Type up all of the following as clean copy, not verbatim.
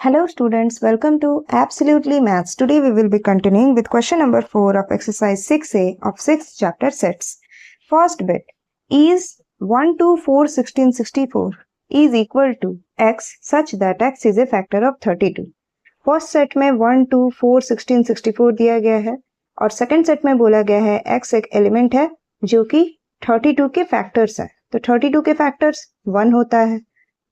Hello students, welcome to Absolutely Maths. Today we will be continuing with question number 4 of exercise 6a of 6th chapter sets. First bit, is 1, 2, 4, 16, 64 is equal to x such that x is a factor of 32. First set में 1, 2, 4, 16, 64 दिया गया है और second set में बोला गया है x एक एलिमेंट है जो कि 32 के फैक्टर्स है। तो 32 के फैक्टर्स 1 होता है,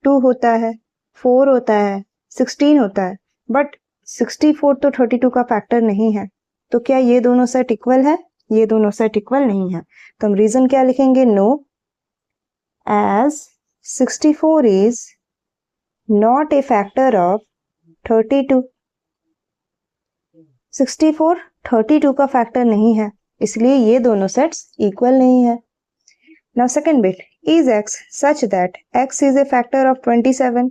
2 होता है, 4 होता है, 16 होता है, बट 64 तो 32 का फैक्टर नहीं है। तो क्या ये दोनों सेट इक्वल है? ये दोनों सेट इक्वल नहीं है। तो हम रीजन क्या लिखेंगे? No, as 64 is not a factor of 32। 64 32 का फैक्टर नहीं है, इसलिए ये दोनों सेट्स इक्वल नहीं है। Now second bit, is x such that x is a factor of 27।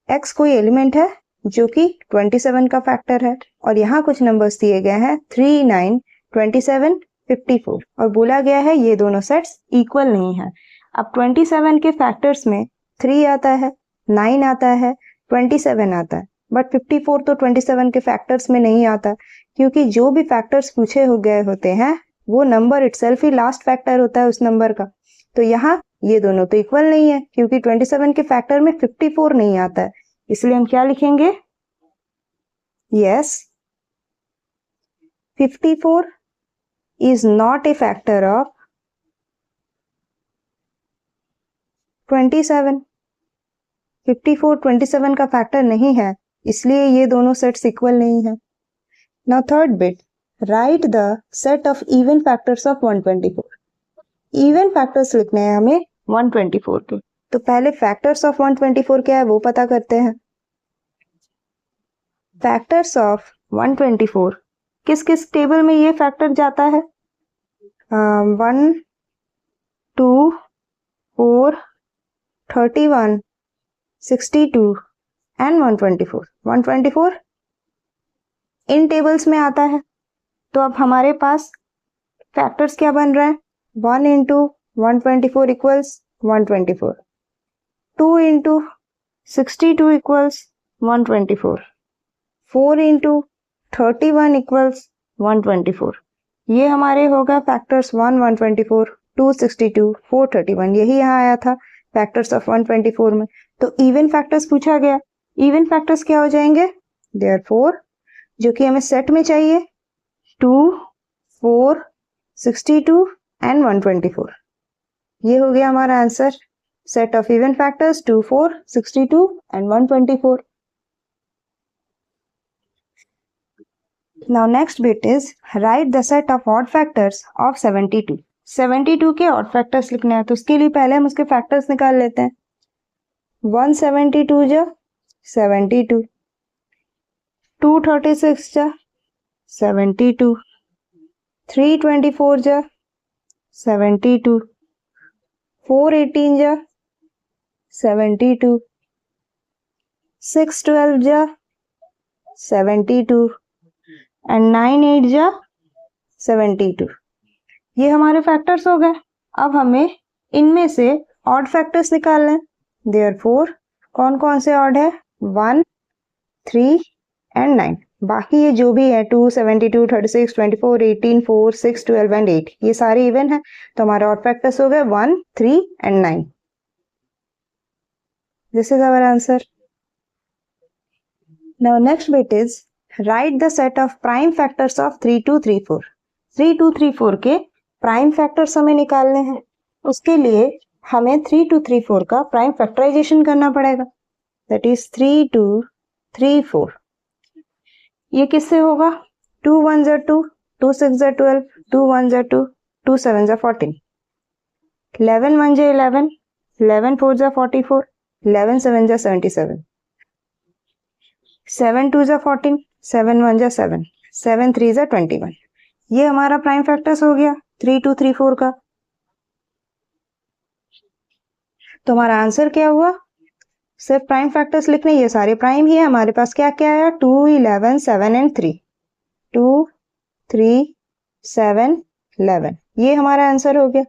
x कोई एलिमेंट है जो कि 27 का फैक्टर है और यहाँ कुछ नंबर्स दिए गए हैं 3, 9, 27, 54 और बोला गया है ये दोनों सेट्स इक्वल नहीं है। अब 27 के फैक्टर्स में 3 आता है, 9 आता है, 27 आता है, बट 54 तो 27 के फैक्टर्स में नहीं आता क्योंकि जो भी फैक्टर्स पूछे हो गए होते हैं वो नंबर इटसेल्फ ही लास्ट फैक्टर होता है उस नंबर का। तो यहाँ ये दोनों तो इक्वल नहीं है क्योंकि 27 के फैक्टर में 54 नहीं आता है, इसलिए हम क्या लिखेंगे? Yes, 54 is not a factor of 27। 54 27 का फैक्टर नहीं है, इसलिए ये दोनों सेट्स इक्वल नहीं है। Now third bit, right the set of even factors of 124। Even factors लिखने हैं हमें 124 के। तो पहले फैक्टर्स ऑफ 124 क्या है वो पता करते हैं। फैक्टर्स ऑफ 124 किस किस टेबल में ये फैक्टर जाता है? 1, 2, 4, 31, 62 एंड 124। 124 इन टेबल्स में आता है। तो अब हमारे पास फैक्टर्स क्या बन रहे हैं? 1 into 124 equals 124, 2 into 62 equals 124, 4 into 31 equals 124। ये हमारे होगा फैक्टर्स 1, 124, 2, 62, 4, 31। यही यहाँ आया था फैक्टर्स ऑफ 124 में। तो इवन फैक्टर्स पूछा गया। इवन फैक्टर्स क्या हो जाएंगे? देयरफॉर जो कि हमें सेट में चाहिए 2, 4, 62 एंड 124। ये हो गया हमारा answer. Set of even factors 2, 4, 62 and 124। Now next bit is write the set of odd factors of 72। 72 के ऑड फैक्टर्स लिखने हैं, तो उसके लिए पहले हम उसके फैक्टर्स निकाल लेते हैं। 172 जा 72, 236 जा 72, 324 जा 72, 418 जा 72, 612 जा 72 एंड 98 जा 72। ये हमारे फैक्टर्स हो गए। अब हमें इनमें से ऑड फैक्टर्स निकालने हैं। देयरफॉर कौन कौन से ऑड है? 1, 3 एंड 9। बाकी ये जो भी है 2, 72, 36, 24, 18, 4, 6, 12 एंड 8 ये सारे इवन है। तो हमारे ऑड फैक्टर्स हो गए 1, 3 and 9। This is our answer. Now next bit is write the set of prime factors of 3, 2, 3, 4। 3, 2, 3, 4 के प्राइम फैक्टर्स हमें निकालने हैं। उसके लिए हमें 3, 2, 3, 4 का प्राइम फैक्टराइजेशन करना पड़ेगा। That is 3, 2, 3, 4। ये किससे होगा? 2 1 जा 2, 2 6 जा 12, 2 1 जा 2, 2 7 जा 14, 11 1 जा 11, 11 4 जा 44, 11 7 जा 77, 7 2 जा 14, 7 1 जा 7, 7 3 जा 21। ये हमारा प्राइम फैक्टर्स हो गया 3, 2, 3, 4 का। तो हमारा आंसर क्या हुआ? सिर्फ प्राइम फैक्टर्स लिखने, ये सारे प्राइम ही है। हमारे पास क्या क्या आया? 2, 11, 7 एंड 3। 2, 3, 7, 11 ये हमारा आंसर हो गया।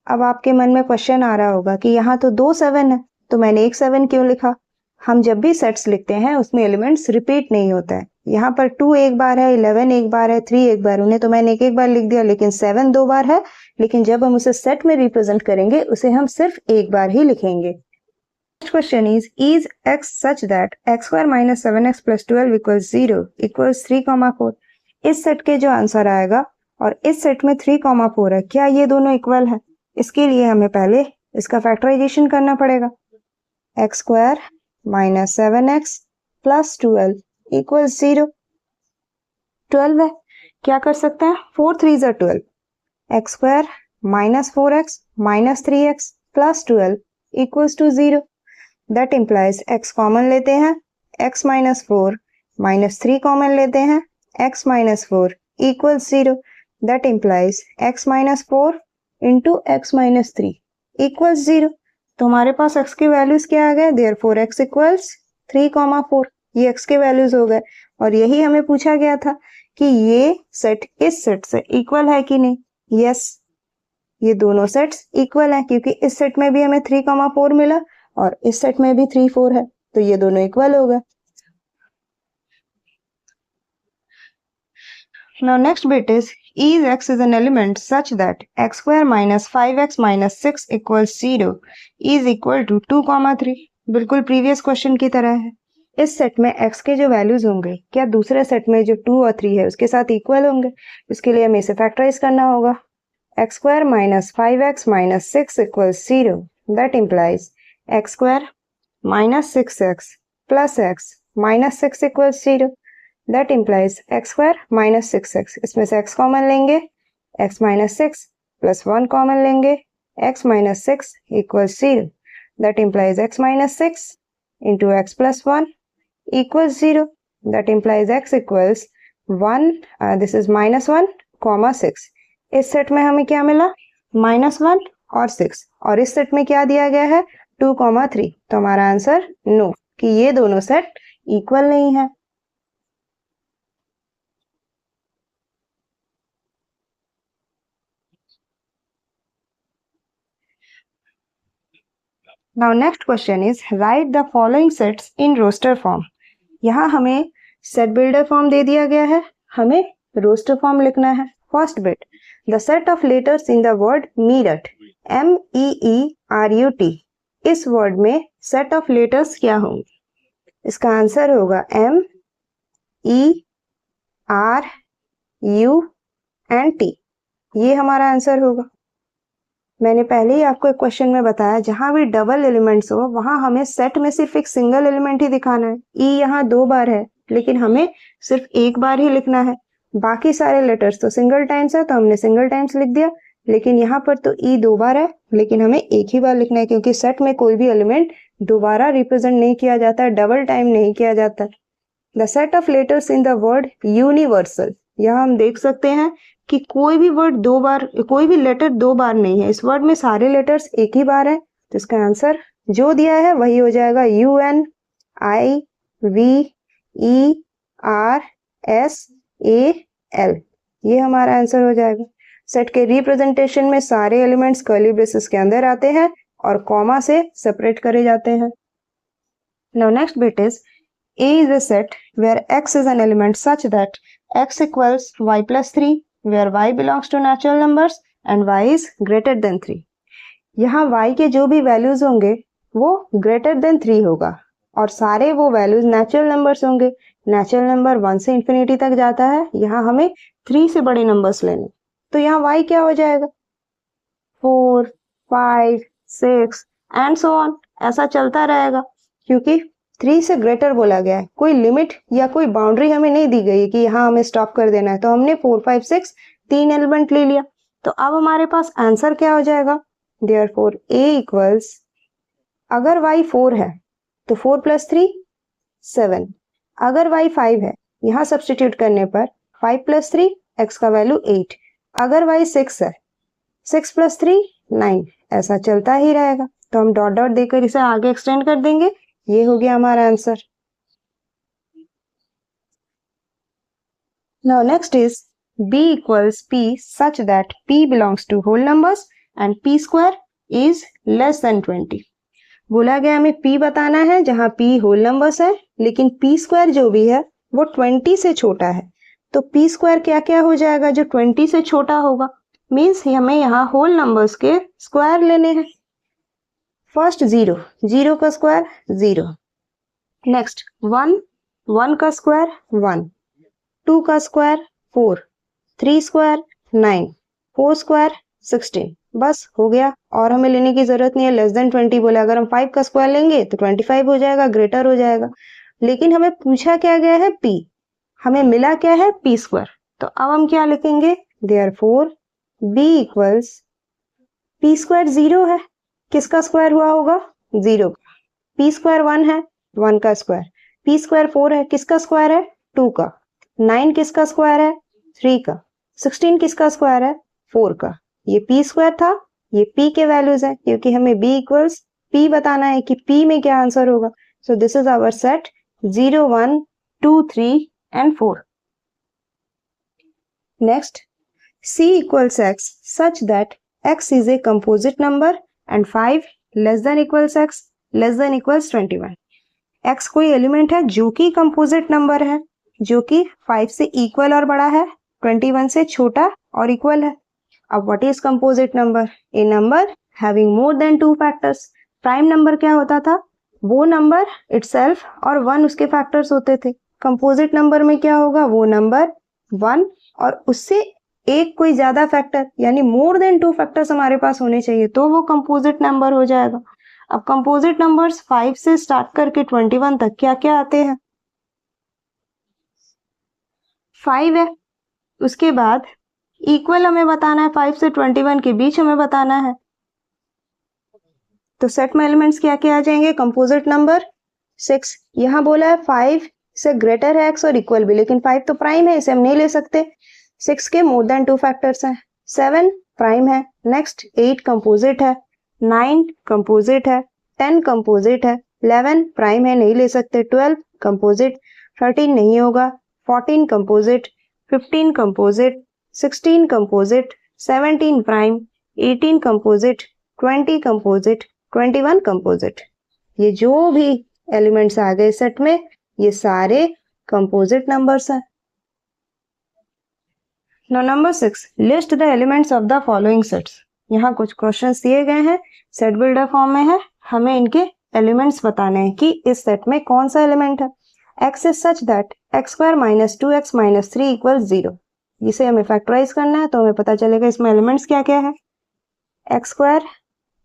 अब आपके मन में क्वेश्चन आ रहा होगा कि यहाँ तो 2 7 है तो मैंने एक 7 क्यों लिखा? हम जब भी सेट्स लिखते हैं उसमें एलिमेंट्स रिपीट नहीं होता है। यहाँ पर 2 एक बार है, 11 एक बार है, 3 एक बार, उन्हें तो मैंने एक बार लिख दिया, लेकिन 7 2 बार है। लेकिन जब हम उसे सेट में रिप्रेजेंट करेंगे उसे हम सिर्फ एक बार ही लिखेंगे। Next question is x such that x square minus 7x plus 12 equals 0 equals 3,4। इस सेट के जो आंसर आएगा और इस सेट में 3,4 है, क्या ये दोनों इक्वल है? इसके लिए हमें पहले इसका फैक्टराइजेशन करना पड़ेगा। x square minus 7x plus 12 equals 0। 12 है, क्या कर सकते हैं? 4 3 are 12। x square minus 4x minus 3x plus 12 equals to 0। That implies x common लेते हैं, x माइनस 4 माइनस 3 कॉमन लेते हैं, x minus 4 equals 0। That implies x minus 4 into x minus 3 equals 0। तो हमारे पास x के वैल्यूज क्या आ गए? Therefore x equals 3,4। ये x के वैल्यूज हो गए और यही हमें पूछा गया था कि ये सेट इस सेट से इक्वल है कि नहीं। यस, ये दोनों सेट्स इक्वल हैं क्योंकि इस सेट में भी हमें 3,4 मिला और इस सेट में भी 3 4 है, तो ये दोनों इक्वल हो गए। Now next bit is x is an element such that x square minus 5x minus 6 equals 0 is equal to 2, 3। बिल्कुल प्रीवियस क्वेश्चन की तरह है। इस सेट में x के जो वैल्यूज होंगे क्या दूसरे सेट में जो 2 और 3 है उसके साथ इक्वल होंगे? इसके लिए हमें इसे फैक्टराइज करना होगा। x square minus 5x minus 6 equals 0। That implies x square minus 6x plus x minus 6 equals 0। That implies x square minus 6x। इसमें से x कॉमन लेंगे, x minus 6 plus 1 कॉमन लेंगे, x minus 6 equals 0। That implies x minus 6 into x plus 1 equals 0। That implies x equals 1, this is minus 1, 6। इस set में हमें क्या मिला? -1 और 6, और इस सेट में क्या दिया गया है? 2, 3। तो हमारा आंसर नो, कि ये दोनों सेट इक्वल नहीं है। Now next question is write the following sets in roster form। यहाँ हमें सेट बिल्डर फॉर्म दे दिया गया है, हमें रोस्टर फॉर्म लिखना है। First bit, the set of letters in the word Meerut, MEERUT। इस वर्ड में सेट ऑफ लेटर्स क्या होंगे? इसका आंसर होगा MERUT। ये हमारा आंसर होगा। मैंने पहले ही आपको एक क्वेश्चन में बताया जहां भी डबल एलिमेंट्स हो वहां हमें सेट में सिर्फ एक सिंगल एलिमेंट ही दिखाना है। ई यहाँ 2 बार है लेकिन हमें सिर्फ एक बार ही लिखना है। बाकी सारे लेटर्स तो सिंगल टाइम्स है तो हमने सिंगल टाइम्स लिख दिया, लेकिन यहाँ पर तो ई 2 बार है लेकिन हमें एक ही बार लिखना है क्योंकि सेट में कोई भी एलिमेंट दोबारा रिप्रेजेंट नहीं किया जाता है, डबल टाइम नहीं किया जाता। The set of letters in the word universal, यहाँ हम देख सकते हैं कि कोई भी वर्ड 2 बार, कोई भी लेटर 2 बार नहीं है। इस वर्ड में सारे लेटर्स एक ही बार है, तो इसका आंसर जो दिया है वही हो जाएगा UNIVERSAL। ये हमारा आंसर हो जाएगा। सेट के रिप्रेजेंटेशन में सारे एलिमेंट्स कर्ली ब्रेसेस के अंदर आते हैं और कॉमा से सेपरेट करे जाते हैं। Now next bit is A is a set where x is an element such that x equals y plus 3, where y belongs to natural numbers and y is greater than 3। यहाँ y के जो भी values होंगे वो greater than 3 होगा और सारे वो वैल्यूज नेचुरल नंबर्स होंगे। नेचुरल नंबर 1 से इंफिनिटी तक जाता है, यहाँ हमें 3 से बड़े नंबर्स लेने, तो यहाँ y क्या हो जाएगा? 4, 5, 6 एंड सो ऑन, ऐसा चलता रहेगा क्योंकि 3 से ग्रेटर बोला गया है। कोई लिमिट या कोई बाउंड्री हमें नहीं दी गई है कि यहाँ हमें स्टॉप कर देना है, तो हमने 4, 5, 6 3 एलिमेंट ले लिया। तो अब हमारे पास आंसर क्या हो जाएगा? देयरफॉर A इक्वल्स, अगर y 4 है तो 4 + 3 7, अगर y 5 है यहाँ सब्सटीट्यूट करने पर 5 + 3 x का वैल्यू 8, अगर y 6 है 6 + 3 9, ऐसा चलता ही रहेगा। तो हम डॉट डॉट देकर इसे आगे एक्सटेंड कर देंगे। ये हो गया हमारा answer. Now next is B equals P such that P belongs to whole numbers and P square is less than 20। बोला गया हमें p बताना है जहां p होल नंबर्स है, लेकिन p स्क्वायर जो भी है वो 20 से छोटा है। तो p स्क्वायर क्या क्या हो जाएगा जो 20 से छोटा होगा, मीन्स हमें यहाँ होल नंबर्स के स्क्वायर लेने हैं। फर्स्ट 0, 0 का स्क्वायर 0। नेक्स्ट 1, 1 का स्क्वायर 1, 2 का स्क्वायर 4, 3 स्क्वायर 9, 4 स्क्वायर 16। बस हो गया, और हमें लेने की जरूरत नहीं है। लेस देन 20 बोले, अगर हम 5 का स्क्वायर लेंगे तो 25 हो जाएगा, ग्रेटर हो जाएगा। लेकिन हमें पूछा क्या गया है p, हमें मिला क्या है p स्क्वायर। तो अब हम क्या लिखेंगे, therefore b equals p square 0 है, किसका स्क्वायर हुआ होगा 0 का। p स्क्वायर 1 है, 1 का स्क्वायर। p स्क्वायर 4 है, किसका स्क्वायर है 2 का। 9 किसका स्क्वायर है 3 का। 16 किसका स्क्वायर है 4 का। ये p स्क्वायर था, ये p के वैल्यूज है, क्योंकि हमें b इक्वल्स p बताना है कि p में क्या आंसर होगा। So this is our set 0, 1, 2, 3 and 4. Next, c equals x such that x is a composite number and 5 less than equals x less than equals 21. x कोई element है जो कि कंपोजिट नंबर है, जो कि 5 से इक्वल और बड़ा है, 21 से छोटा और इक्वल है। अब what is composite number, A number having more than 2 factors. Prime number क्या होता था, वो नंबर इटसेल्फ और 1 उसके फैक्टर्स होते थे। कंपोजिट नंबर में क्या होगा, वो नंबर 1 और उससे एक कोई ज्यादा फैक्टर, यानी मोर देन 2 फैक्टर्स हमारे पास होने चाहिए, तो वो कंपोजिट नंबर हो जाएगा। अब कंपोजिट नंबर्स 5 से स्टार्ट करके 21 तक क्या क्या आते हैं, 5 है, उसके बाद इक्वल हमें बताना है, 5 से 21 के बीच हमें बताना है। तो सेट में एलिमेंट्स क्या क्या आ जाएंगे, कंपोजिट नंबर 6। यहां बोला है 5 से ग्रेटर है x और इक्वल भी, लेकिन 5 तो प्राइम है, इसे हम नहीं ले सकते। 6 के मोर देन 2 फैक्टर्स हैं। 7 प्राइम है। नेक्स्ट 8 कंपोजिट है, 9 कंपोजिट है, 10 कंपोजिट है, 11 प्राइम है, नहीं ले सकते। 12 कंपोजिट, 13 नहीं होगा, 14 composite, 15 composite, 16 composite, 17 prime, 18 composite, 20 composite, 21 composite. ये जो भी एलिमेंट्स आ गए सेट में, ये सारे कंपोजिट नंबर्स हैं। Now number 6, list the elements of the following sets. यहाँ कुछ क्वेश्चंस दिए गए हैं, सेट बिल्डर फॉर्म में है, हमें इनके एलिमेंट्स बताने हैं कि इस सेट में कौन सा एलिमेंट है। x is such that x square minus 2x minus 3 equals 0. इसे हमें फैक्टराइज करना है, तो हमें पता चलेगा इसमें एलिमेंट्स क्या क्या है। x square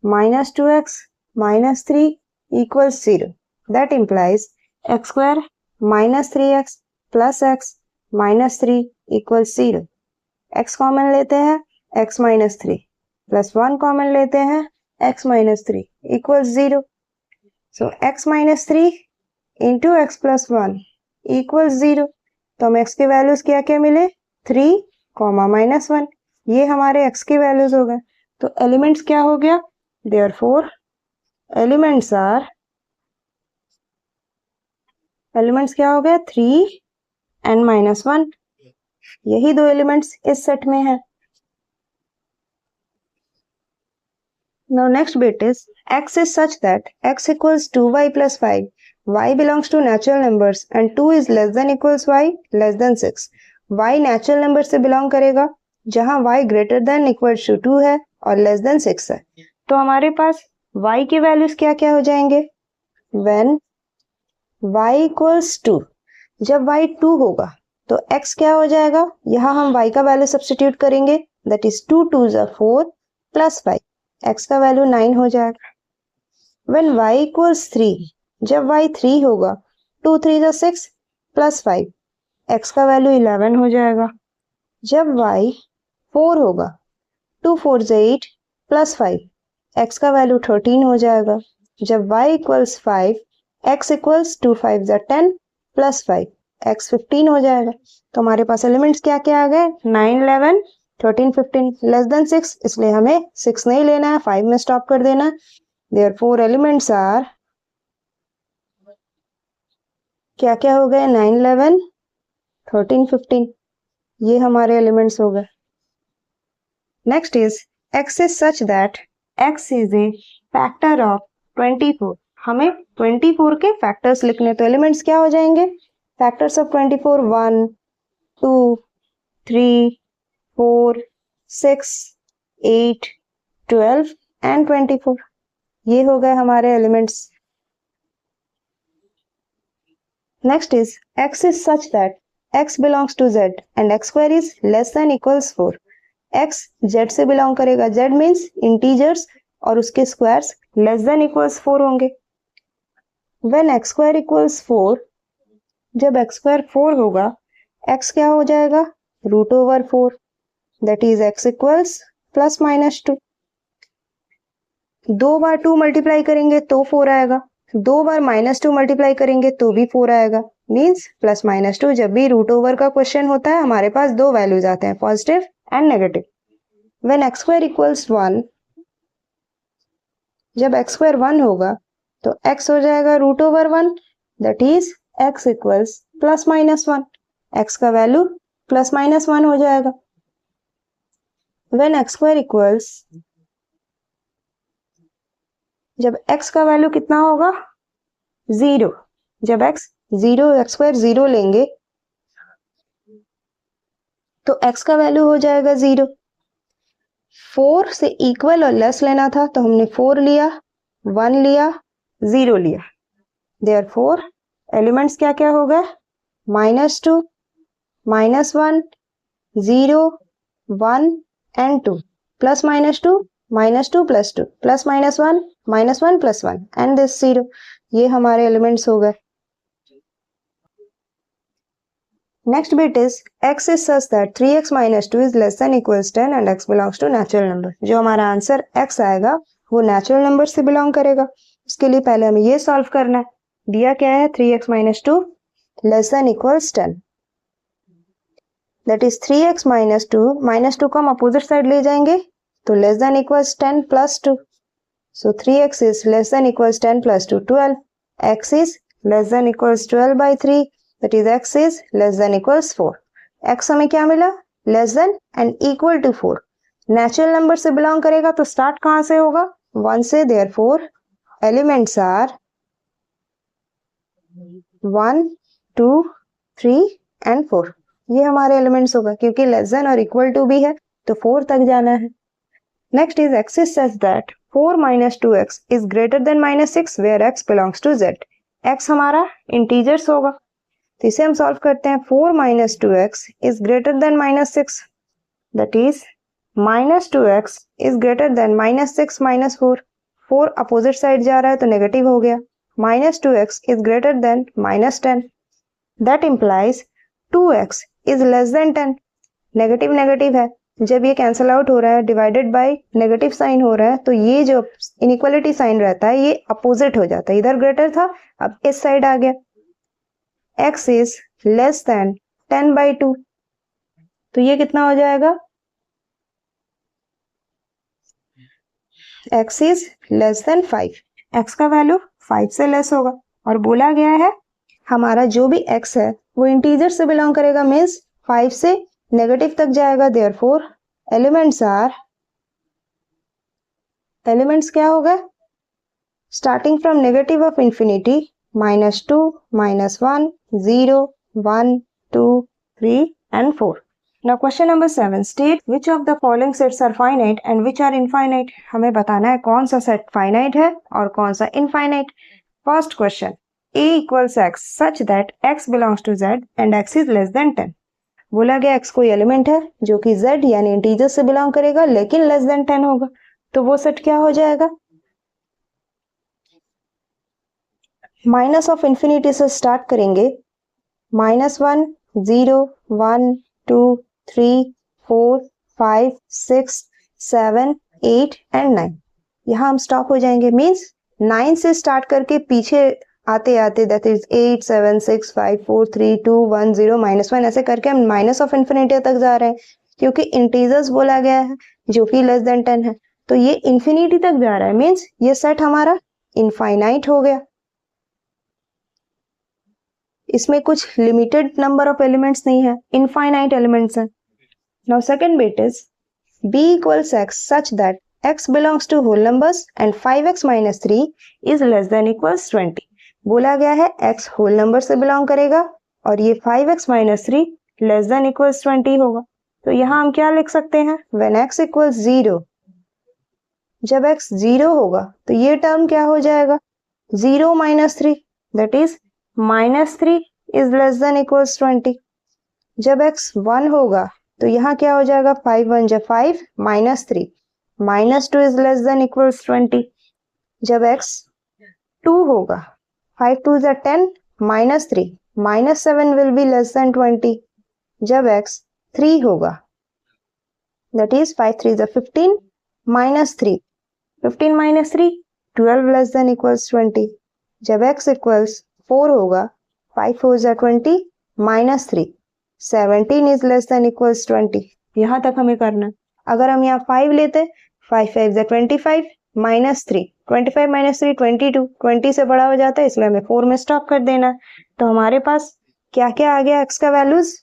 minus 2x minus 3 equals 0. That implies x square minus 3x plus x minus 3 equals 0. x common लेते हैं, x minus 3 plus 1 कॉमन लेते हैं, x minus 3 equals 0. So x minus 3 into x plus 1 equals 0. तो हम x के values क्या क्या मिले, 3, minus 1, ये हमारे x के वैल्यूज हो गए। तो एलिमेंट्स क्या हो गया, therefore एलिमेंट्स क्या हो गया, 3 and minus 1। यही दो एलिमेंट्स इस सेट में है। Now next bit is x is such that x equals 2y plus 5, y belongs to natural numbers and 2 is less than equals y less than 6. y natural number से belong करेगा जहां y greater than equals to 2 है और less than 6 है। तो हमारे पास y के values क्या क्या हो जाएंगे, when y equals 2, जब y 2 होगा तो x क्या हो जाएगा, यहां हम y का वैल्यू सब्स्टिट्यूट करेंगे, that is 2 2s are 4 plus 5, x का वैल्यू 9 हो जाएगा। When y equals 3, जब y 3 होगा, 2 3s are 6 प्लस 5, x का वैल्यू 11 हो जाएगा। जब y 4 होगा, 2 4s are 8 प्लस 5, x का वैल्यू 13 हो जाएगा। जब y equals 5, x equals 2 5s are 10 plus 5, x 15 हो जाएगा। तो हमारे पास एलिमेंट्स क्या क्या आ गए, 9 11 13 15, लेस देन 6, इसलिए हमें 6 नहीं लेना है, 5 में स्टॉप कर देना। देयरफॉर एलिमेंट्स आर क्या क्या हो गए, 9 11 13 15, ये हमारे एलिमेंट्स हो गए। Next is x is such that x is a factor of 24, हमें 24 के फैक्टर्स लिखने, तो एलिमेंट्स क्या हो जाएंगे? Factors of 24 1 2 3 4 6 8 12 and 24। ये हो गए हमारे elements. Next is x is such that x belongs to z and x square is less than equals 4। x z से बिलोंग करेगा, z मीन्स इंटीजर्स, और उसके स्क्वायर्स लेस देन इक्वल्स 4 होंगे। When x square equals 4, जब x square 4 होगा, x क्या हो जाएगा? Root over 4, that is x equals plus minus 2। 2 बार 2 मल्टीप्लाई करेंगे तो 4 आएगा, 2 बार -2 मल्टीप्लाई करेंगे तो भी 4 आएगा, मीन्स प्लस माइनस 2। जब भी रूट ओवर का क्वेश्चन होता है हमारे पास दो वैल्यूज आते हैं, positive and negative. When x square equals 1, जब x स्क्वायर 1 होगा तो x हो जाएगा root over 1, that is x equals plus minus 1। x का वैल्यू प्लस माइनस 1 हो जाएगा। व्हेन x स्क्वायर इक्वल्स, जब x का वैल्यू कितना होगा? 0, जब x स्क्वायर 0 लेंगे तो x का वैल्यू हो जाएगा 0। 4 से इक्वल और लेस लेना था तो हमने 4 लिया, 1 लिया, 0 लिया। देयरफॉर एलिमेंट्स क्या क्या हो गए? -2, -1, 0, 1 and 2, plus -2, -2 plus 2, plus -1, -1 plus 1 and this 0। ये हमारे एलिमेंट्स हो गए। Next bit is x is such that 3x minus 2 is less than equals 10 and x belongs to natural number। जो हमारा आंसर x आएगा वो नेचुरल नंबर से belong करेगा। उसके लिए पहले हमें ये सॉल्व करना है। दिया क्या है? 3x minus 2 less than equals 10, that is 3x minus 2, -2 को हम अपोजिट साइड ले जाएंगे तो less than equals 10 plus 2, so 3x is less than equals 10 plus 2 12, x is less than equals 12 by 3, that is x is less than equals 4। x हमें क्या मिला? Less than and equal to 4। Natural number से belong करेगा तो start कहां से होगा? 1 से। Therefore elements are 1 2 3 and 4। ये हमारे एलिमेंट्स होगा, क्योंकि लेस देन और इक्वल टू भी है तो 4 तक जाना है। Next is x is such that 4 minus 2x is greater than -6 where x belongs to z। x हमारा इंटीजर्स होगा तो इसे हम सॉल्व करते हैं। 4 minus 2x is greater than -6, that is -2x is greater than -6 minus 4। 4 opposite side जा रहा है तो नेगेटिव हो गया। -2x is greater than -10, that implies 2x is less than 10। Negative negative है, जब ये कैंसल आउट हो रहा है, डिवाइडेड बाय नेगेटिव साइन हो रहा है, तो ये जो इनइक्वालिटी साइन रहता है ये अपोजिट हो जाता है। इधर ग्रेटर था, अब इस साइड आ गया। x is less than 10 by 2, तो ये कितना हो जाएगा? x is less than 5, x का वैल्यू 5 से लेस होगा। और बोला गया है हमारा जो भी x है वो इंटीजर से बिलोंग करेगा, मीन्स 5 से नेगेटिव तक जाएगा। देयरफॉर एलिमेंट्स क्या हो गए? Starting from negative of infinity, -2, -1, 0, 1, 2, 3 and 4। Now question number 7, state which of the following sets are finite and which are infinite। हमें बताना है कौन सा सेट फाइनाइट है और कौन सा infinite. First question, a equals x such that x belongs to z and x is less than 10। बोला गया x कोई एलिमेंट है जो कि z यानी इंटीजर से बिलोंग करेगा लेकिन लेस देन 10 होगा, तो वो सेट क्या हो जाएगा? माइनस ऑफ इंफिनिटी से स्टार्ट करेंगे। -1, 0, 1, 2, 3, 4, 5, 6, 7, 8 एंड 9। यहाँ हम स्टॉप हो जाएंगे, मीन्स 9 से स्टार्ट करके पीछे आते आते दैट इज 8 7 6 5 4 3 2 1 0 -1, ऐसे करके हम माइनस ऑफ इंफिनिटी तक जा रहे हैं, क्योंकि इंटीजर्स बोला गया है जो कि लेस देन 10 है, तो ये इंफिनिटी तक जा रहा है, मीन्स ये सेट हमारा इनफाइनाइट हो गया। इसमें कुछ लिमिटेड नंबर ऑफ एलिमेंट्स नहीं है, इनफाइनाइट एलिमेंट्स हैं। Now second bit is b equals x such that x belongs to whole numbers and 5x minus 3 is less than equals 20. बोला गया है x होल नंबर से बिलोंग करेगा और ये 5x minus 3 less than equals 20 होगा। तो यहाँ हम क्या लिख सकते हैं, when x equals 0, जब x 0 होगा तो ये टर्म क्या हो जाएगा, 0 minus 3, that is minus 3 is less than equals 20. जब x 1 होगा तो यहाँ क्या हो जाएगा, 5 1 जा 5 minus 3, minus 2 is less than equals 20. जब x 2 होगा, 5 2 जा 10 minus 3, minus 7 will be less than 20. जब x 3 होगा, that is 5 3 जा 15 minus 3, 15 minus 3 12 less than equals 20. जब x equals 4 होगा, 5 4 जा 20 minus 3, 17 is less than equals 20. यहाँ तक हमें करना। अगर हम यहाँ 5 लेते, 5 5 जा 25 minus 3, 25 minus 3 22, 20 से बड़ा हो जाता है इसलिए हमें 4 में स्टॉप कर देना है। तो हमारे पास क्या क्या आ गया x का वैल्यूज,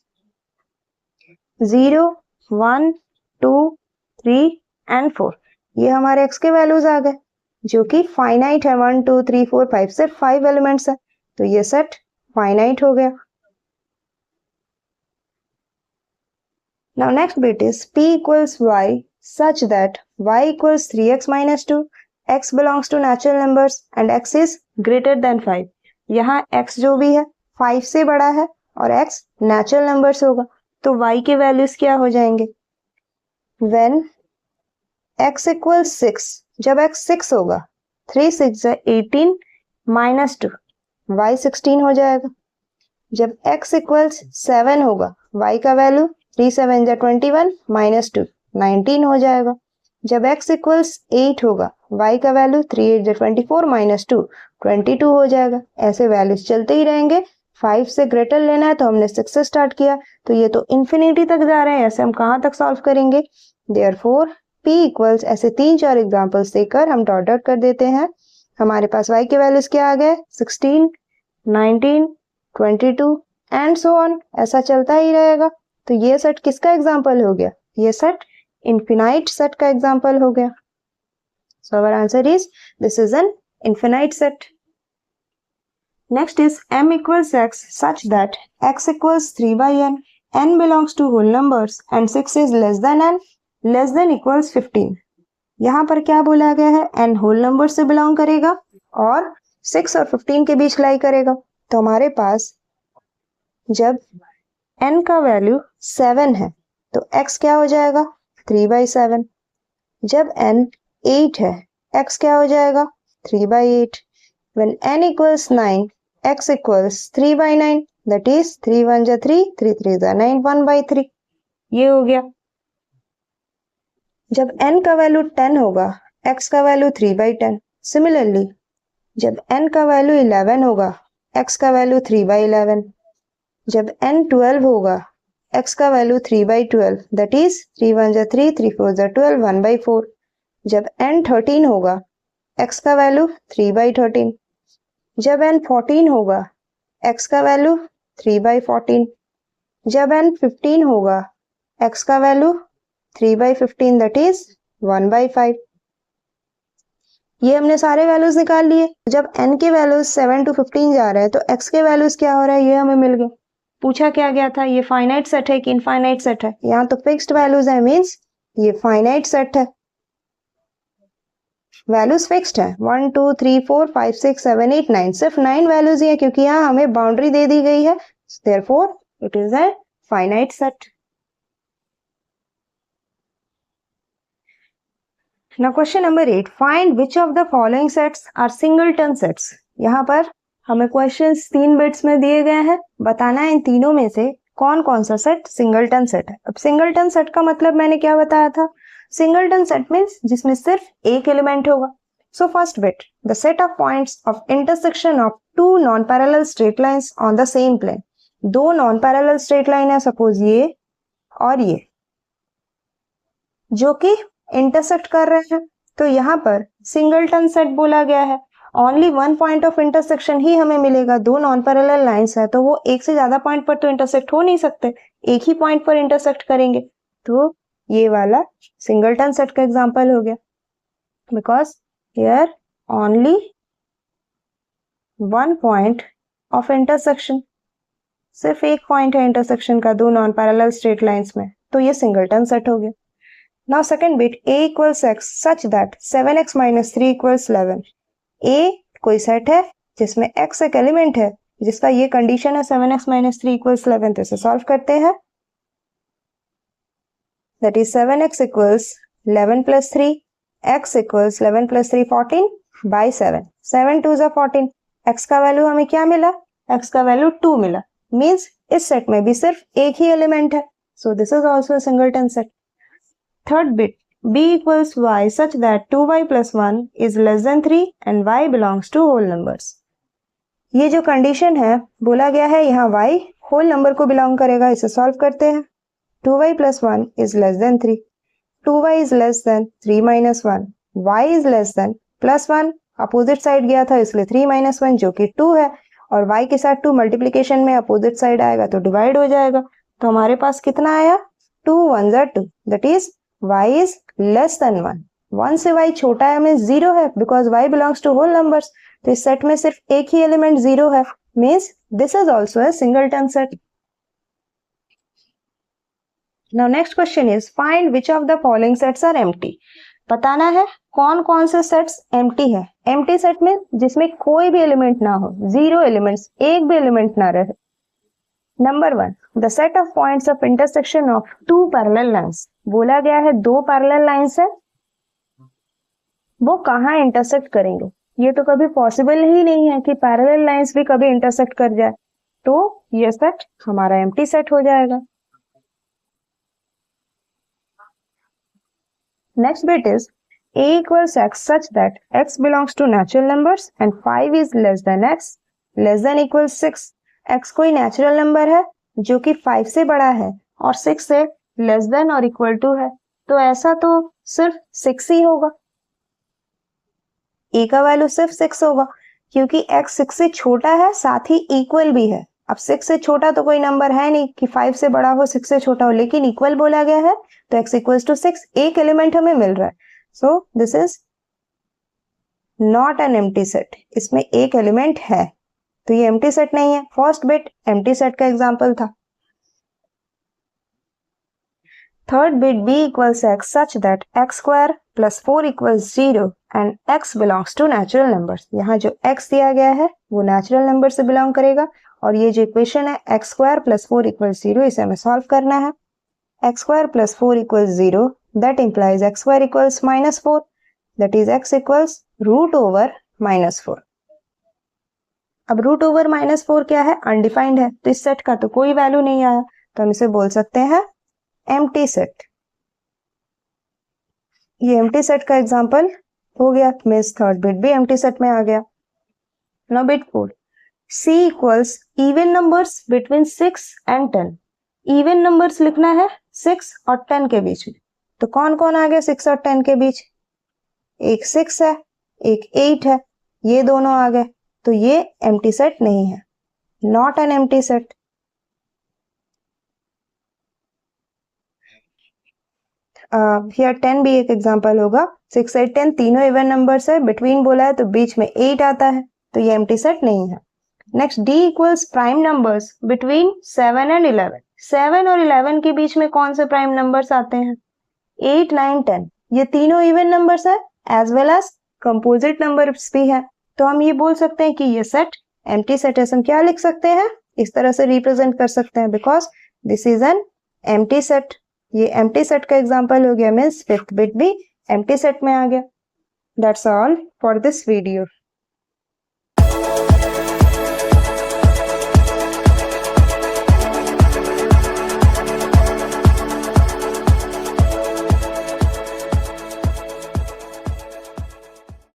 0 1 2 3 एंड 4, ये हमारे x के वैल्यूज आ गए जो कि फाइनाइट है। 1 2 3 4 5 सिर्फ 5 एलिमेंट्स है तो ये सेट फाइनाइट हो गया। Now next bit is p equals y such that y equals 3x minus 2, x belongs to natural numbers and x is greater than 5. यहाँ x जो भी है 5 से बड़ा है और x natural numbers होगा तो y के वैल्यूज क्या हो जाएंगे, when x equals 6, जब x 6 होगा 3 6 जा 18 minus 2, y 16 हो जाएगा। जब x equals 7 होगा, y का वैल्यू 3 7 जा 21 minus 2, 19 हो जाएगा। जब x equals 8 होगा, y का वैल्यू 3 8 जा 24 minus 2, 22 हो जाएगा। ऐसे वैल्यूज चलते ही रहेंगे। 5 से ग्रेटर लेना है तो हमने 6 से स्टार्ट किया तो ये तो इन्फिनिटी तक जा रहे हैं, ऐसे हम कहाँ तक सॉल्व करेंगे। देयरफॉर p इक्वल्स, ऐसे 3-4 एग्जांपल्स देकर हम डॉट डॉट कर देते हैं। हमारे पास y के वैल्यूज क्या आ गए, 16 19 22 एंड सो ऑन, ऐसा चलता ही रहेगा। तो ये सेट किसका एग्जाम्पल हो गया, ये सेट इनफिनाइट सेट का एग्जाम्पल हो गया। So our answer is this is an infinite set. Next is m equals x such that x equals 3 by n belongs to whole numbers and 6 is less than n, less than equals 15. यहाँ पर क्या बोला गया है, n whole number से belong करेगा और 6 और 15 के बीच लाई करेगा। तो हमारे पास जब n का वैल्यू 7 है तो x क्या हो जाएगा, 3 by 7। जब n 8 है, x क्या हो जाएगा, 3 by 8। When n equals 9, x equals 3 by 9, that is 3 1 जा 3, 3 3 जा 9, 1 by 3, ये हो गया। जब n का वैल्यू 10 होगा, x का वैल्यू 3 by 10। सिमिलरली जब n का वैल्यू 11 होगा, x का वैल्यू 3 by 11। जब n 12 होगा, x का वैल्यू 3 by 12, that is 3 1 जा 3, 3 4 जा 12, 1 by 4। जब n 13 होगा, x का वैल्यू 3 by 13। जब n 14 होगा, x का वैल्यू 3 by 14। जब n 15 होगा, x का value 3 by 15, that is 1 by 5। ये हमने सारे वैल्यूज निकाल लिए। जब n के वैल्यूज 7 to 15 जा रहे हैं तो x के वैल्यूज क्या हो रहा है, ये हमें मिल गए। पूछा क्या गया था, ये फाइनाइट सेट है कि इनफाइनाइट सेट है, यहाँ तो फिक्स्ड वैल्यूज है, मींस ये फाइनाइट सेट है, वैल्यूज फिक्स्ड है। 1 2 3 4 5 6 7 8 9, सिर्फ 9 वैल्यूज ही है क्योंकि यहाँ हमें बाउंड्री दे दी गई है, therefore it is a finite set. Now question number 8, find which of the following sets are singleton sets। यहाँ पर हमें क्वेश्चंस 3 बिट्स में दिए गए हैं, बताना है इन तीनों में से कौन कौन सा सेट सिंगलटन सेट है। अब सिंगलटन सेट का मतलब मैंने क्या बताया था, सिंगलटन सेट मीन्स जिसमें सिर्फ एक एलिमेंट होगा। So first bit, the set of points of intersection of two non parallel straight lines on the same plane. दो नॉन पैरेलल स्ट्रेट लाइन है, सपोज ये और ये, जो कि इंटरसेक्ट कर रहे हैं, तो यहाँ पर सिंगलटन सेट बोला गया है। Only one point of intersection ही हमें मिलेगा। दो नॉन पैरेलल लाइंस है तो वो एक से ज्यादा पॉइंट पर तो इंटरसेक्ट हो नहीं सकते, एक ही पॉइंट पर इंटरसेक्ट करेंगे। तो ये वाला सिंगलटन सेट का एग्जांपल हो गया। because here only one point of intersection, सिर्फ एक पॉइंट है इंटरसेक्शन का दो नॉन पैरेलल स्ट्रेट लाइंस में, तो ये सिंगलटन सेट हो गया. Now second bit a equals x such that 7x minus 3 equals 11. a कोई सेट है जिसमें x एक एलिमेंट है जिसका ये कंडीशन है 7x minus 3 equals 11. तो इसे सॉल्व करते हैं. That is 7x equals 11 plus 3, x equals 11 plus 3 14 by 7. 7 2 is 14. x का वैल्यू हमें क्या मिला? x का वैल्यू 2 मिला. मीन्स इस सेट में भी सिर्फ एक ही एलिमेंट है. सो this is also singleton set. Third bit b equals y such that 2y plus 1 is less than 3 and y belongs to whole numbers. ये जो कंडीशन है बोला गया है यहाँ y होल नंबर को बिलोंग करेगा. इसे सॉल्व करते हैं. 2y plus 1 is less than 3. 2y is less than 3 minus 1. y is less than plus 1. Opposite side गया था इसलिए 3 minus 1 जो कि 2 है और y के साथ 2 मल्टीप्लिकेशन में अपोजिट साइड आएगा तो डिवाइड हो जाएगा. तो हमारे पास कितना आया? 2 1s are 2. That is y is less than 1. 1 से y छोटा है मीन्स 0 है because y belongs to whole numbers. तो इस सेट में सिर्फ एक ही एलिमेंट 0 है. Means this is also a singleton set. Now next question is find which of the following sets are empty. बताना है कौन कौन से सेट्स एम्प्टी है. एम्प्टी सेट में जिसमें कोई भी एलिमेंट ना हो, 0 एलिमेंट्स, एक भी एलिमेंट ना रहे. Number 1 the set of points of intersection of two parallel lines. बोला गया है दो पैरेलल लाइंस है, वो कहाँ इंटरसेक्ट करेंगे. ये तो कभी पॉसिबल ही नहीं है कि पैरेलल लाइंस भी कभी इंटरसेक्ट कर जाए. तो ये सेट हमारा एम्प्टी सेट हो जाएगा. Next bit is a equals x such that x belongs to natural numbers and 5 is less than x less than equals 6. x कोई नेचुरल नंबर है जो कि 5 से बड़ा है और 6 से लेस देन और इक्वल टू है. तो ऐसा तो सिर्फ 6 ही होगा. a का वैल्यू सिर्फ 6 होगा क्योंकि x 6 से छोटा है साथ ही इक्वल भी है. अब 6 से छोटा तो कोई नंबर है नहीं कि 5 से बड़ा हो 6 से छोटा हो, लेकिन इक्वल बोला गया है तो x इक्वल्स टू 6. एक एलिमेंट हमें मिल रहा है. सो this is not an empty set. इसमें एक एलिमेंट है तो ये एम्प्टी सेट नहीं है. फर्स्ट बिट एम्प्टी सेट का एग्जांपल था. Third bit b equals x such that x square plus 4 equals 0 and x belongs to natural numbers. यहाँ जो x दिया गया है वो नेचुरल नंबर से बिलोंग करेगा और ये जो इक्वेशन है x स्क्वायर प्लस 4 इक्वल्स 0 इसे हमें सॉल्व करना है. x square plus 4 equals 0 that implies x square equals minus 4 that is x equals root over minus 4. अब रूट ओवर माइनस 4 क्या है? अनडिफाइंड है. तो इस सेट का तो कोई वैल्यू नहीं आया तो हम इसे बोल सकते हैं एम्प्टी सेट. ये एम्प्टी सेट का एग्जांपल हो गया. मींस थर्ड बिट भी एम्प्टी सेट में आ गया. Now bit 4 c equals even numbers between 6 and 10. Even numbers लिखना है 6 और 10 के बीच में. तो कौन कौन आ गया 6 और 10 के बीच? एक 6 है, एक 8 है, ये दोनों आ गए. तो ये एम्प्टी सेट नहीं है. Not an empty set. Here 10 भी एक एग्जांपल होगा. 6 8 10 तीनों इवन नंबर्स है, बिटवीन बोला है तो बीच में 8 आता है तो ये एम्प्टी सेट नहीं है. Next d equals prime numbers between 7 and 11. 7 और 11 के बीच में कौन से प्राइम नंबर्स आते हैं? 8 9 10. ये तीनों इवन नंबर्स है as well as composite numbers भी है. तो हम ये बोल सकते हैं कि ये सेट एम्प्टी सेट है. हम क्या लिख सकते हैं? इस तरह से रिप्रेजेंट कर सकते हैं because this is an empty set. ये एम्प्टी सेट का एग्जांपल हो गया. मींस फिफ्थ बिट भी एम्प्टी सेट में आ गया. That's all for this video.